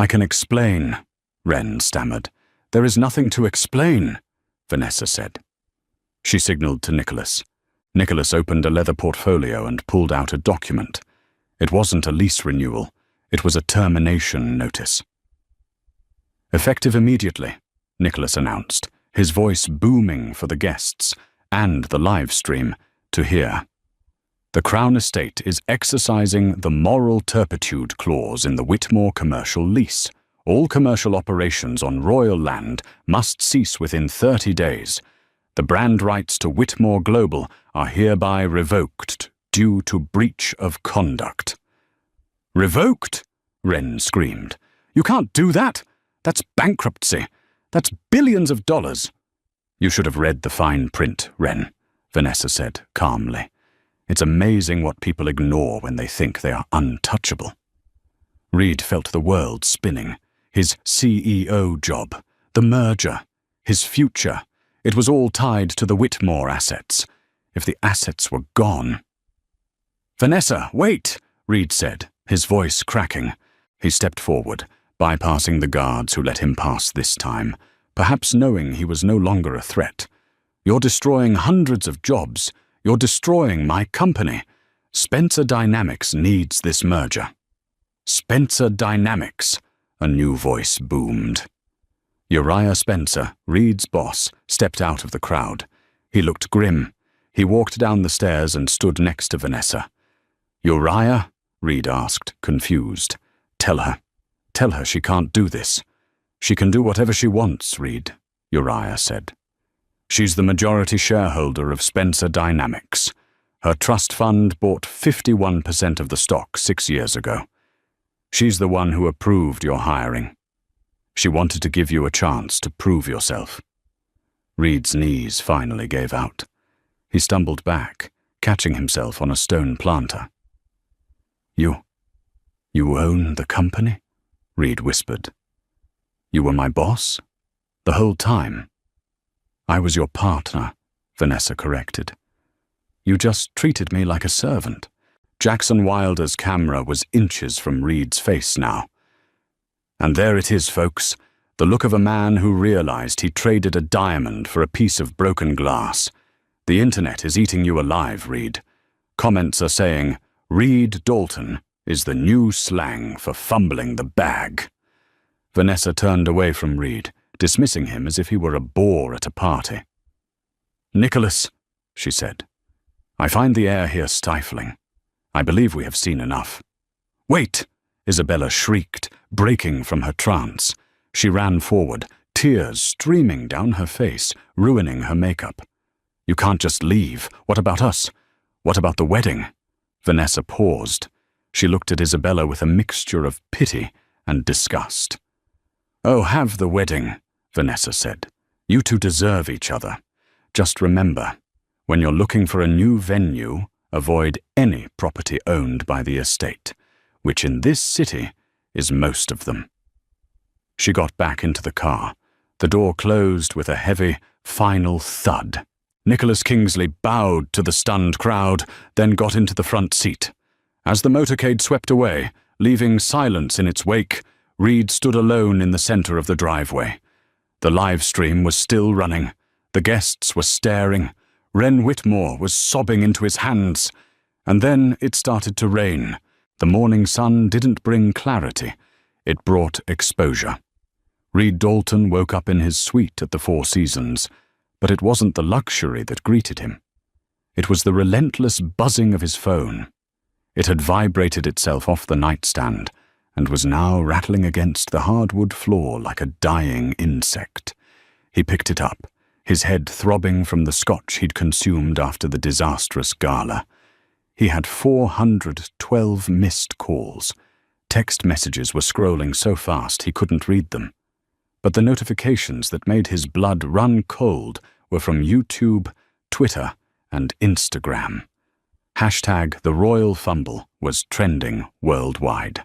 can explain, Wren stammered. There is nothing to explain, Vanessa said. She signaled to Nicholas. Nicholas opened a leather portfolio and pulled out a document. It wasn't a lease renewal. It was a termination notice. Effective immediately, Nicholas announced, his voice booming for the guests and the live stream to hear. The Crown Estate is exercising the moral turpitude clause in the Whitmore commercial lease. All commercial operations on royal land must cease within 30 days. The brand rights to Whitmore Global are hereby revoked due to breach of conduct. Revoked? Wren screamed. You can't do that. That's bankruptcy. That's billions of dollars. You should have read the fine print, Wren, Vanessa said calmly. It's amazing what people ignore when they think they are untouchable. Reed felt the world spinning. His CEO job, the merger, his future. It was all tied to the Whitmore assets. If the assets were gone... Vanessa, wait, Reed said, his voice cracking. He stepped forward, bypassing the guards who let him pass this time, perhaps knowing he was no longer a threat. You're destroying hundreds of jobs. You're destroying my company. Spencer Dynamics needs this merger. Spencer Dynamics, a new voice boomed. Uriah Spencer, Reed's boss, stepped out of the crowd. He looked grim. He walked down the stairs and stood next to Vanessa. Uriah? Reed asked, confused. Tell her she can't do this. She can do whatever she wants, Reed, Uriah said. She's the majority shareholder of Spencer Dynamics. Her trust fund bought 51% of the stock 6 years ago. She's the one who approved your hiring. She wanted to give you a chance to prove yourself. Reed's knees finally gave out. He stumbled back, catching himself on a stone planter. You own the company? Reed whispered. You were my boss? The whole time? I was your partner, Vanessa corrected. You just treated me like a servant. Jackson Wilder's camera was inches from Reed's face now. And there it is, folks, the look of a man who realized he traded a diamond for a piece of broken glass. The internet is eating you alive, Reed. Comments are saying, Reed Dalton is the new slang for fumbling the bag. Vanessa turned away from Reed, dismissing him as if he were a bore at a party. Nicholas, she said, I find the air here stifling. I believe we have seen enough. Wait! Isabella shrieked, breaking from her trance. She ran forward, tears streaming down her face, ruining her makeup. You can't just leave. What about us? What about the wedding? Vanessa paused. She looked at Isabella with a mixture of pity and disgust. Oh, have the wedding, Vanessa said. You two deserve each other. Just remember, when you're looking for a new venue, avoid any property owned by the estate, which in this city is most of them. She got back into the car. The door closed with a heavy, final thud. Nicholas Kingsley bowed to the stunned crowd, then got into the front seat. As the motorcade swept away, leaving silence in its wake, Reed stood alone in the center of the driveway. The live stream was still running. The guests were staring. Wren Whitmore was sobbing into his hands. And then it started to rain. The morning sun didn't bring clarity. It brought exposure. Reed Dalton woke up in his suite at the Four Seasons, but it wasn't the luxury that greeted him. It was the relentless buzzing of his phone. It had vibrated itself off the nightstand and was now rattling against the hardwood floor like a dying insect. He picked it up, his head throbbing from the scotch he'd consumed after the disastrous gala. He had 412 missed calls. Text messages were scrolling so fast he couldn't read them. But the notifications that made his blood run cold were from YouTube, Twitter, and Instagram. Hashtag The Royal Fumble was trending worldwide.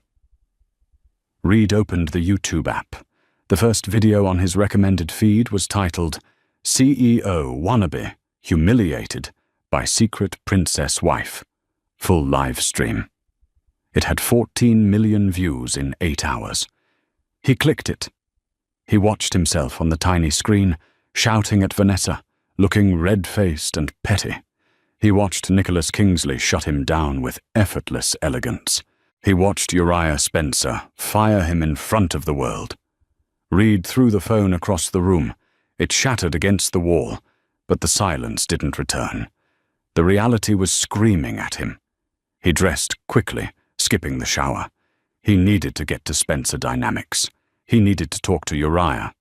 Reed opened the YouTube app. The first video on his recommended feed was titled CEO Wannabe Humiliated by Secret Princess Wife. Full live stream. It had 14 million views in 8 hours. He clicked it. He watched himself on the tiny screen, shouting at Vanessa, looking red-faced and petty. He watched Nicholas Kingsley shut him down with effortless elegance. He watched Uriah Spencer fire him in front of the world. Reed threw the phone across the room. It shattered against the wall, but the silence didn't return. The reality was screaming at him. He dressed quickly, skipping the shower. He needed to get to Spencer Dynamics. He needed to talk to Uriah.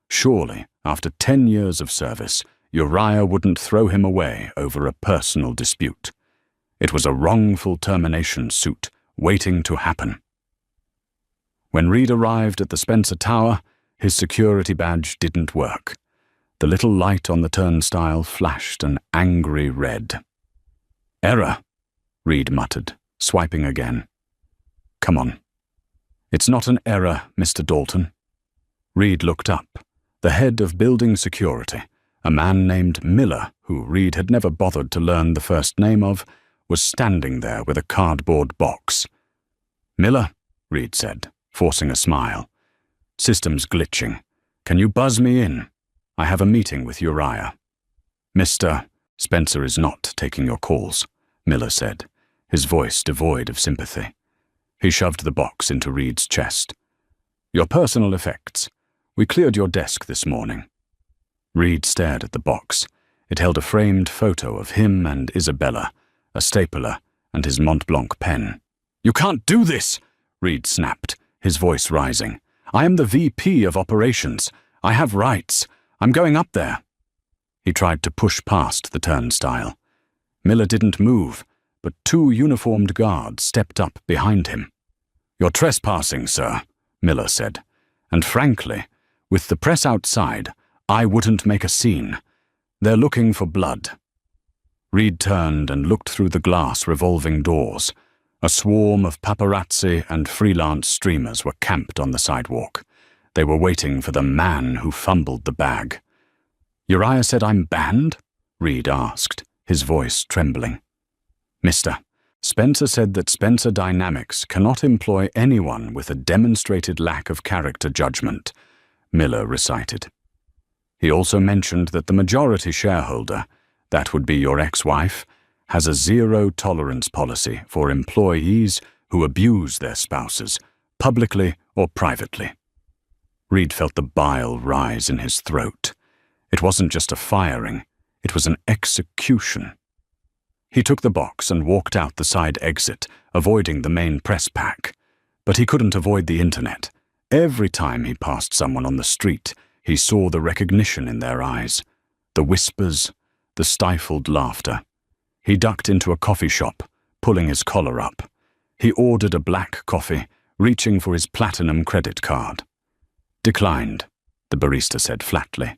Surely, after 10 years of service, Uriah wouldn't throw him away over a personal dispute. It was a wrongful termination suit waiting to happen. When Reed arrived at the Spencer Tower, his security badge didn't work. The little light on the turnstile flashed an angry red. "Error," Reed muttered, swiping again. "Come on." "It's not an error, Mr. Dalton." Reed looked up. The head of building security, a man named Miller, who Reed had never bothered to learn the first name of, was standing there with a cardboard box. "Miller," Reed said, forcing a smile. "System's glitching. Can you buzz me in? I have a meeting with Uriah." "Mr. Spencer is not taking your calls," Miller said, his voice devoid of sympathy. He shoved the box into Reed's chest. "Your personal effects. We cleared your desk this morning." Reed stared at the box. It held a framed photo of him and Isabella, a stapler, and his Mont Blanc pen. "You can't do this!" Reed snapped, his voice rising. "I am the VP of operations. I have rights. I'm going up there." He tried to push past the turnstile. Miller didn't move, but 2 uniformed guards stepped up behind him. "You're trespassing, sir," Miller said. "And frankly, with the press outside, I wouldn't make a scene. They're looking for blood." Reed turned and looked through the glass revolving doors. A swarm of paparazzi and freelance streamers were camped on the sidewalk. They were waiting for the man who fumbled the bag. "Uriah said I'm banned?" Reed asked, his voice trembling. "Mister, Spencer said that Spencer Dynamics cannot employ anyone with a demonstrated lack of character judgment," Miller recited. He also mentioned that the majority shareholder, that would be your ex-wife, has a zero-tolerance policy for employees who abuse their spouses, publicly or privately. Reed felt the bile rise in his throat. It wasn't just a firing, it was an execution. He took the box and walked out the side exit, avoiding the main press pack. But he couldn't avoid the internet. Every time he passed someone on the street, he saw the recognition in their eyes, the whispers, the stifled laughter. He ducked into a coffee shop, pulling his collar up. He ordered a black coffee, reaching for his platinum credit card. "Declined," the barista said flatly.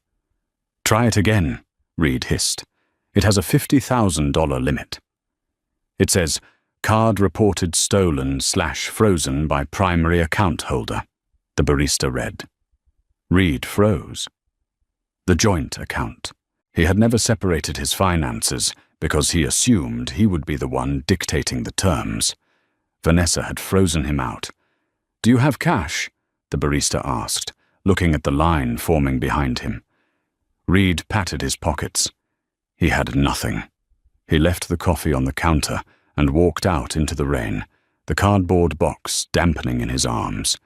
"Try it again," Reed hissed. "It has a $50,000 limit." It says, "Card reported stolen/frozen by primary account holder," the barista read. Reed froze. The joint account. He had never separated his finances because he assumed he would be the one dictating the terms. Vanessa had frozen him out. "Do you have cash?" the barista asked, looking at the line forming behind him. Reed patted his pockets. He had nothing. He left the coffee on the counter and walked out into the rain, the cardboard box dampening in his arms.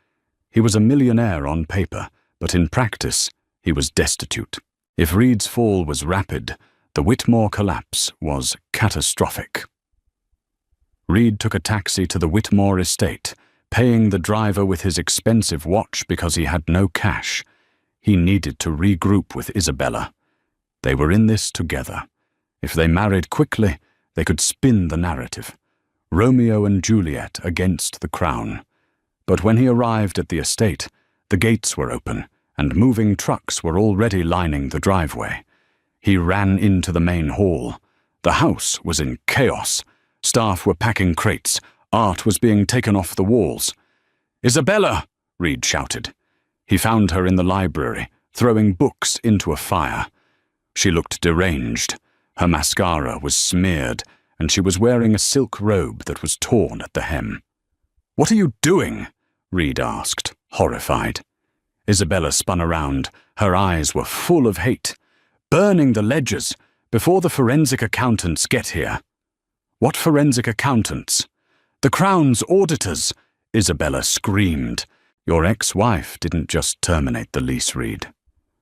He was a millionaire on paper, but in practice, he was destitute. If Reed's fall was rapid, the Whitmore collapse was catastrophic. Reed took a taxi to the Whitmore estate, paying the driver with his expensive watch because he had no cash. He needed to regroup with Isabella. They were in this together. If they married quickly, they could spin the narrative. Romeo and Juliet against the crown. But when he arrived at the estate, the gates were open, and moving trucks were already lining the driveway. He ran into the main hall. The house was in chaos. Staff were packing crates. Art was being taken off the walls. "Isabella!" Reed shouted. He found her in the library, throwing books into a fire. She looked deranged. Her mascara was smeared, and she was wearing a silk robe that was torn at the hem. "What are you doing?" Reed asked, horrified. Isabella spun around. Her eyes were full of hate. "Burning the ledgers before the forensic accountants get here." "What forensic accountants?" "The Crown's auditors," Isabella screamed. "Your ex-wife didn't just terminate the lease, Reed.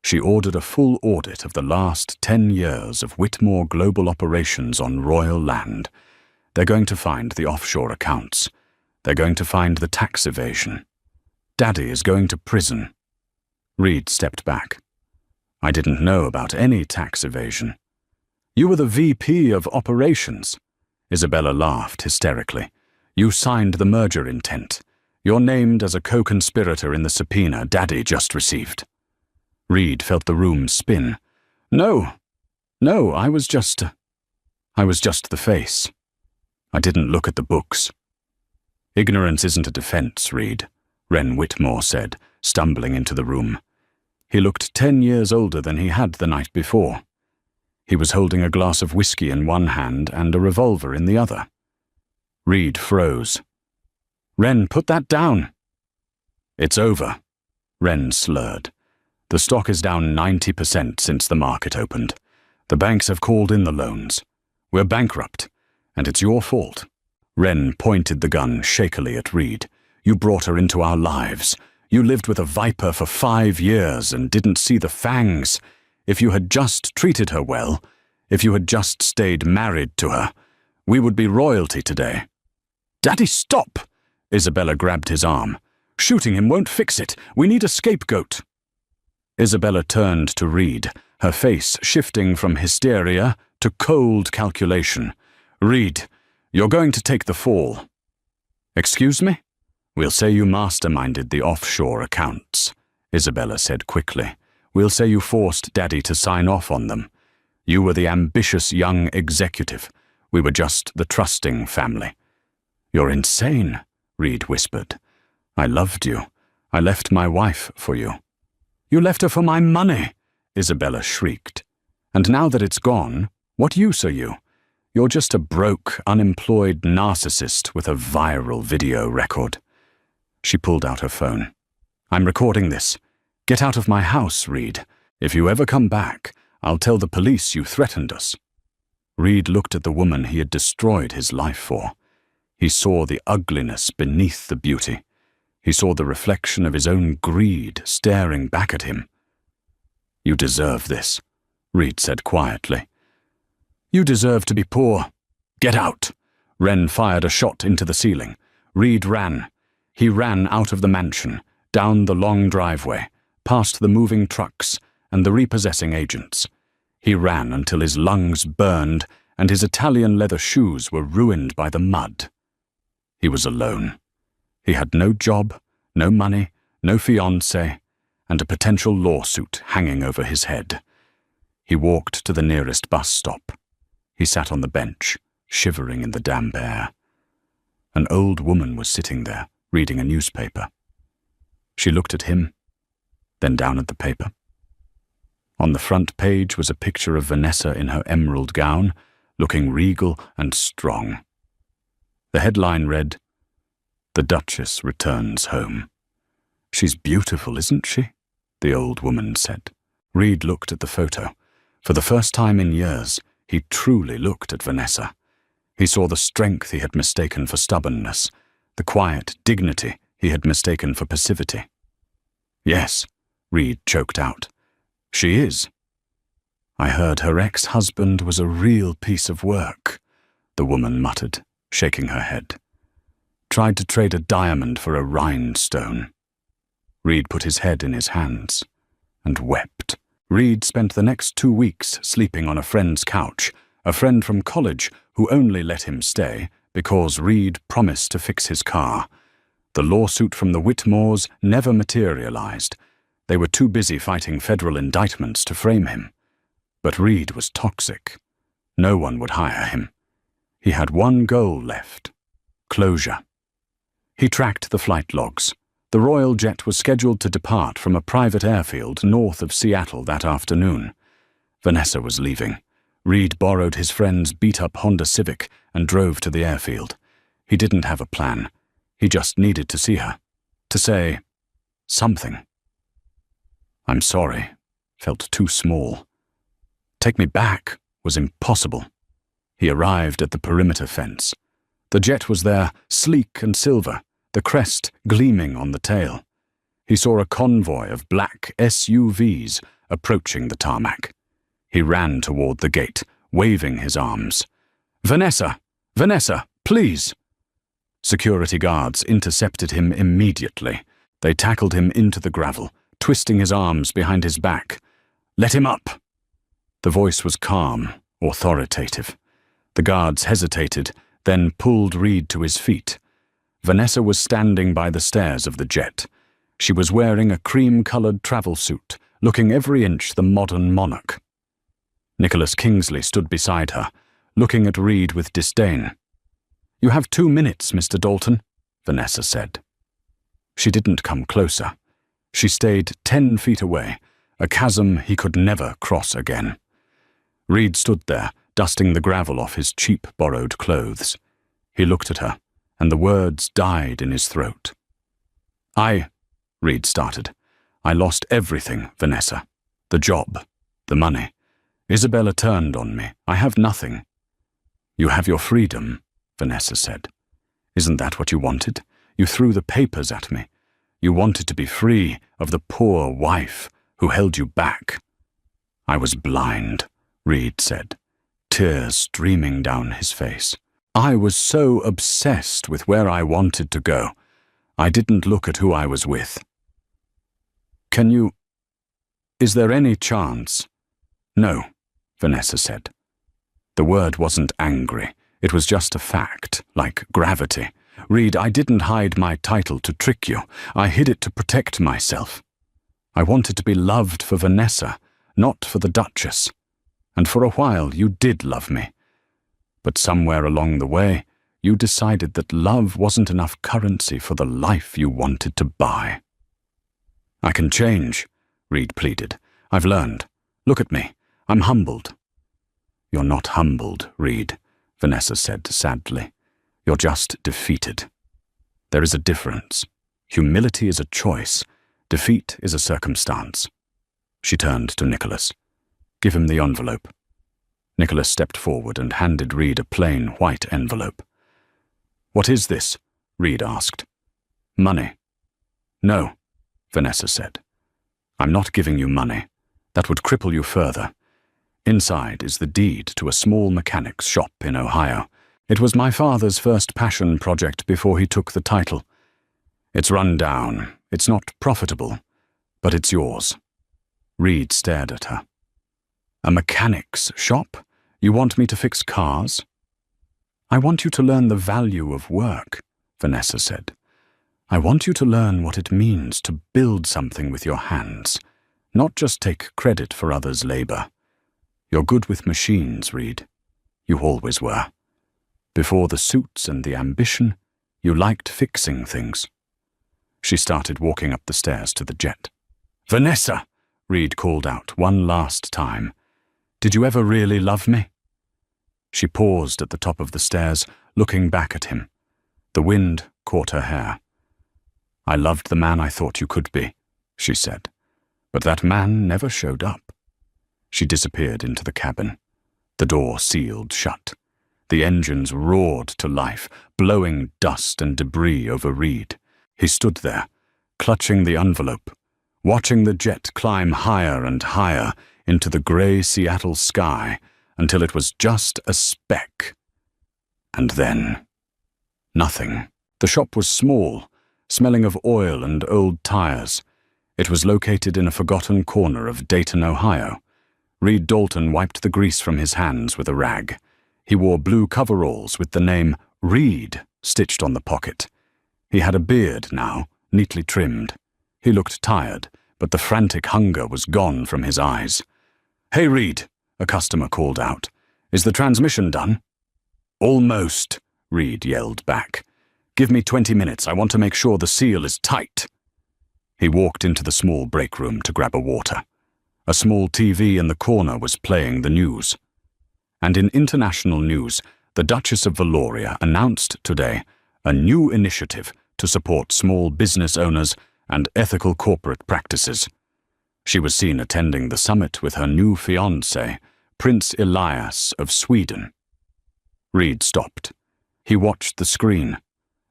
She ordered a full audit of the last 10 years of Whitmore global operations on royal land. They're going to find the offshore accounts. They're going to find the tax evasion. Daddy is going to prison." Reed stepped back. "I didn't know about any tax evasion." "You were the VP of operations." Isabella laughed hysterically. "You signed the merger intent. You're named as a co-conspirator in the subpoena Daddy just received." Reed felt the room spin. No, I was just the face. I didn't look at the books." "Ignorance isn't a defense, Reed," Wren Whitmore said, stumbling into the room. He looked 10 years older than he had the night before. He was holding a glass of whiskey in one hand and a revolver in the other. Reed froze. "Wren, put that down." "It's over," Wren slurred. "The stock is down 90% since the market opened. The banks have called in the loans. We're bankrupt, and it's your fault." Wren pointed the gun shakily at Reed. "You brought her into our lives. You lived with a viper for 5 years and didn't see the fangs. If you had just treated her well, if you had just stayed married to her, we would be royalty today." "Daddy, stop!" Isabella grabbed his arm. "Shooting him won't fix it. We need a scapegoat." Isabella turned to Reed, her face shifting from hysteria to cold calculation. "Reed, you're going to take the fall." "Excuse me?" "We'll say you masterminded the offshore accounts," Isabella said quickly. "We'll say you forced Daddy to sign off on them. You were the ambitious young executive. We were just the trusting family." "You're insane," Reed whispered. "I loved you. I left my wife for you." "You left her for my money," Isabella shrieked. "And now that it's gone, what use are you? You're just a broke, unemployed narcissist with a viral video record." She pulled out her phone. "I'm recording this. Get out of my house, Reed. If you ever come back, I'll tell the police you threatened us." Reed looked at the woman he had destroyed his life for. He saw the ugliness beneath the beauty. He saw the reflection of his own greed staring back at him. "You deserve this," Reed said quietly. "You deserve to be poor. Get out." Wren fired a shot into the ceiling. Reed ran. He ran out of the mansion, down the long driveway, past the moving trucks and the repossessing agents. He ran until his lungs burned and his Italian leather shoes were ruined by the mud. He was alone. He had no job, no money, no fiancé, and a potential lawsuit hanging over his head. He walked to the nearest bus stop. He sat on the bench, shivering in the damp air. An old woman was sitting there, reading a newspaper. She looked at him, then down at the paper. On the front page was a picture of Vanessa in her emerald gown, looking regal and strong. The headline read, "The Duchess returns home." "She's beautiful, isn't she?" the old woman said. Reed looked at the photo. For the first time in years, he truly looked at Vanessa. He saw the strength he had mistaken for stubbornness, the quiet dignity he had mistaken for passivity. "Yes," Reed choked out. "She is." "I heard her ex-husband was a real piece of work," the woman muttered, shaking her head. "Tried to trade a diamond for a rhinestone." Reed put his head in his hands and wept. Reed spent the next 2 weeks sleeping on a friend's couch, a friend from college who only let him stay because Reed promised to fix his car. The lawsuit from the Whitmores never materialized. They were too busy fighting federal indictments to frame him. But Reed was toxic. No one would hire him. He had one goal left: closure. He tracked the flight logs. The Royal jet was scheduled to depart from a private airfield north of Seattle that afternoon. Vanessa was leaving. Reed borrowed his friend's beat-up Honda Civic and drove to the airfield. He didn't have a plan. He just needed to see her. To say something. "I'm sorry," felt too small. "Take me back" was impossible. He arrived at the perimeter fence. The jet was there, sleek and silver, the crest gleaming on the tail. He saw a convoy of black SUVs approaching the tarmac. He ran toward the gate, waving his arms. "Vanessa! Vanessa, please!" Security guards intercepted him immediately. They tackled him into the gravel, twisting his arms behind his back. "Let him up!" The voice was calm, authoritative. The guards hesitated, then pulled Reed to his feet. Vanessa was standing by the stairs of the jet. She was wearing a cream-colored travel suit, looking every inch the modern monarch. Nicholas Kingsley stood beside her, looking at Reed with disdain. "You have 2 minutes, Mr. Dalton," Vanessa said. She didn't come closer. She stayed 10 feet away, a chasm he could never cross again. Reed stood there, dusting the gravel off his cheap borrowed clothes. He looked at her, and the words died in his throat. Reed started. "I lost everything, Vanessa. The job, the money. Isabella turned on me. I have nothing." "You have your freedom," Vanessa said. "Isn't that what you wanted? You threw the papers at me. You wanted to be free of the poor wife who held you back." "I was blind," Reed said, tears streaming down his face. "I was so obsessed with where I wanted to go. I didn't look at who I was with." Is there any chance?" "No," Vanessa said. The word wasn't angry. It was just a fact, like gravity. "Reed, I didn't hide my title to trick you. I hid it to protect myself. I wanted to be loved for Vanessa, not for the Duchess. And for a while you did love me. But somewhere along the way, you decided that love wasn't enough currency for the life you wanted to buy." "I can change," Reed pleaded. "I've learned. Look at me. I'm humbled." "You're not humbled, Reed," Vanessa said sadly. "You're just defeated. There is a difference. Humility is a choice. Defeat is a circumstance." She turned to Nicholas. "Give him the envelope." Nicholas stepped forward and handed Reed a plain white envelope. "What is this?" Reed asked. "Money." "No," Vanessa said. "I'm not giving you money. That would cripple you further. Inside is the deed to a small mechanic's shop in Ohio. It was my father's first passion project before he took the title. It's run down. It's not profitable, but it's yours." Reed stared at her. "A mechanic's shop? You want me to fix cars?" "I want you to learn the value of work," Vanessa said. "I want you to learn what it means to build something with your hands, not just take credit for others' labor. You're good with machines, Reed. You always were. Before the suits and the ambition, you liked fixing things." She started walking up the stairs to the jet. "Vanessa!" Reed called out one last time. "Did you ever really love me?" She paused at the top of the stairs, looking back at him. The wind caught her hair. "I loved the man I thought you could be," she said. "But that man never showed up." She disappeared into the cabin. The door sealed shut. The engines roared to life, blowing dust and debris over Reed. He stood there, clutching the envelope, watching the jet climb higher and higher into the gray Seattle sky until it was just a speck. And then, nothing. The shop was small, smelling of oil and old tires. It was located in a forgotten corner of Dayton, Ohio. Reed Dalton wiped the grease from his hands with a rag. He wore blue coveralls with the name Reed stitched on the pocket. He had a beard now, neatly trimmed. He looked tired, but the frantic hunger was gone from his eyes. "Hey, Reed," a customer called out. "Is the transmission done?" "Almost," Reed yelled back. "Give me 20 minutes. I want to make sure the seal is tight." He walked into the small break room to grab a water. A small TV in the corner was playing the news. And in international news, the Duchess of Valoria announced today a new initiative to support small business owners and ethical corporate practices. She was seen attending the summit with her new fiancé, Prince Elias of Sweden. Reed stopped. He watched the screen.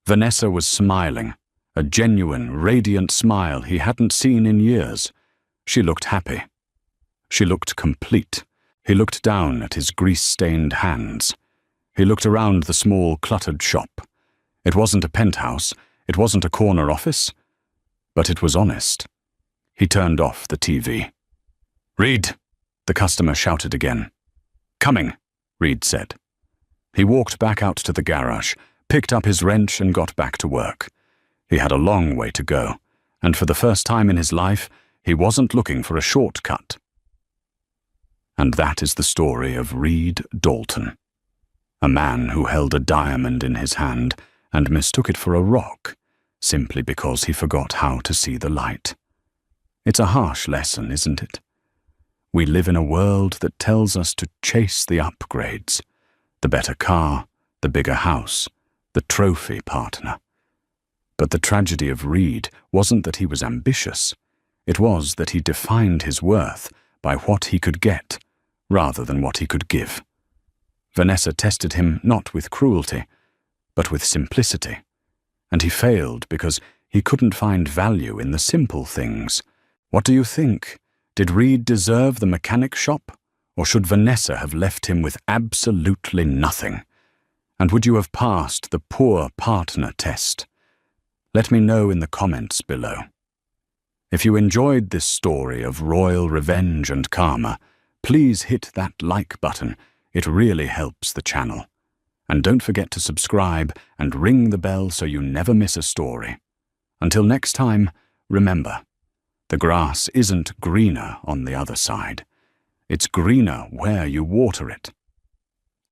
Vanessa was smiling, a genuine, radiant smile he hadn't seen in years. She looked happy. She looked complete. He looked down at his grease-stained hands. He looked around the small, cluttered shop. It wasn't a penthouse. It wasn't a corner office. But it was honest. He turned off the TV. "Reed!" the customer shouted again. "Coming," Reed said. He walked back out to the garage, picked up his wrench and got back to work. He had a long way to go, and for the first time in his life, he wasn't looking for a shortcut. And that is the story of Reed Dalton, a man who held a diamond in his hand and mistook it for a rock, simply because he forgot how to see the light. It's a harsh lesson, isn't it? We live in a world that tells us to chase the upgrades, the better car, the bigger house, the trophy partner. But the tragedy of Reed wasn't that he was ambitious. It was that he defined his worth by what he could get, rather than what he could give. Vanessa tested him not with cruelty, but with simplicity. And he failed because he couldn't find value in the simple things. What do you think? Did Reed deserve the mechanic shop? Or should Vanessa have left him with absolutely nothing? And would you have passed the poor partner test? Let me know in the comments below. If you enjoyed this story of royal revenge and karma, please hit that like button. It really helps the channel. And don't forget to subscribe and ring the bell so you never miss a story. Until next time, remember, the grass isn't greener on the other side. It's greener where you water it.